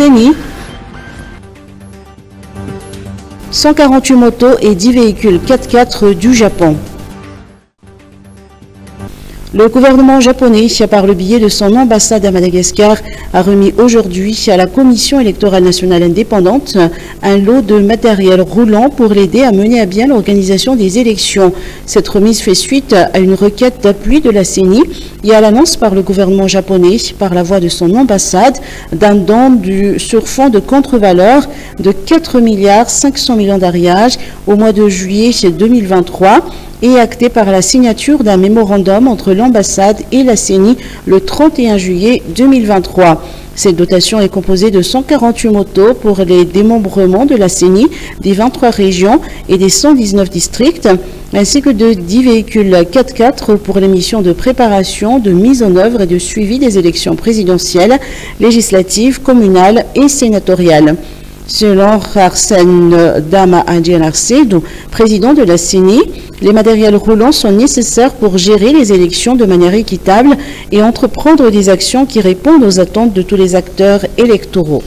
CENI, 148 motos et 10 véhicules 4x4 du Japon. Le gouvernement japonais, par le biais de son ambassade à Madagascar, a remis aujourd'hui à la Commission électorale nationale indépendante un lot de matériel roulant pour l'aider à mener à bien l'organisation des élections. Cette remise fait suite à une requête d'appui de la CENI et à l'annonce par le gouvernement japonais, par la voie de son ambassade, d'un don sur fond de contre-valeur de 4,5 milliards d'ariage au mois de juillet 2023. Et acté par la signature d'un mémorandum entre l'ambassade et la CENI le 31 juillet 2023. Cette dotation est composée de 148 motos pour les démembrements de la CENI des 23 régions et des 119 districts, ainsi que de 10 véhicules 4x4 pour les missions de préparation, de mise en œuvre et de suivi des élections présidentielles, législatives, communales et sénatoriales. Selon Arsène Dama Adjenarsedou, président de la CENI, les matériels roulants sont nécessaires pour gérer les élections de manière équitable et entreprendre des actions qui répondent aux attentes de tous les acteurs électoraux.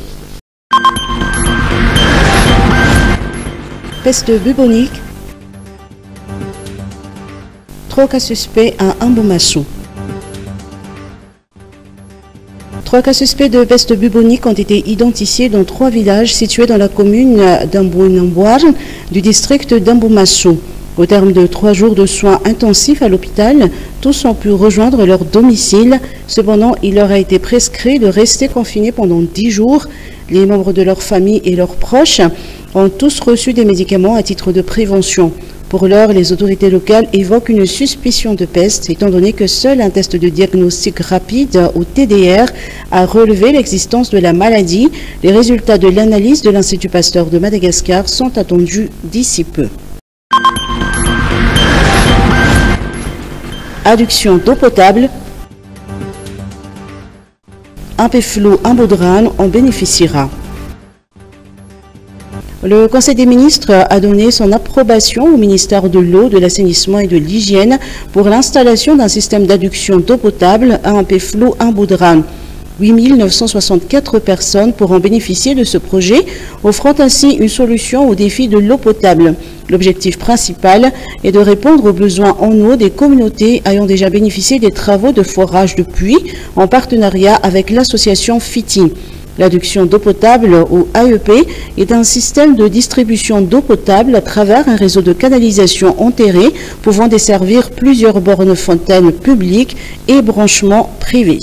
Peste bubonique. 3 cas suspects à Amboumassou. 3 cas suspects de peste bubonique ont été identifiés dans 3 villages situés dans la commune d'Ambouinamboir du district d'Amboumassou. Au terme de 3 jours de soins intensifs à l'hôpital, tous ont pu rejoindre leur domicile. Cependant, il leur a été prescrit de rester confinés pendant 10 jours. Les membres de leur famille et leurs proches ont tous reçu des médicaments à titre de prévention. Pour l'heure, les autorités locales évoquent une suspicion de peste, étant donné que seul un test de diagnostic rapide, ou TDR, a relevé l'existence de la maladie. Les résultats de l'analyse de l'Institut Pasteur de Madagascar sont attendus d'ici peu. Adduction d'eau potable. Ampeflo Ambodran en bénéficiera. Le Conseil des ministres a donné son approbation au ministère de l'eau, de l'assainissement et de l'hygiène pour l'installation d'un système d'adduction d'eau potable à Ampeflo Ambodran. 8 964 personnes pourront bénéficier de ce projet, offrant ainsi une solution au défi de l'eau potable. L'objectif principal est de répondre aux besoins en eau des communautés ayant déjà bénéficié des travaux de forage de puits en partenariat avec l'association FITI. L'adduction d'eau potable, ou AEP, est un système de distribution d'eau potable à travers un réseau de canalisation enterré pouvant desservir plusieurs bornes fontaines publiques et branchements privés.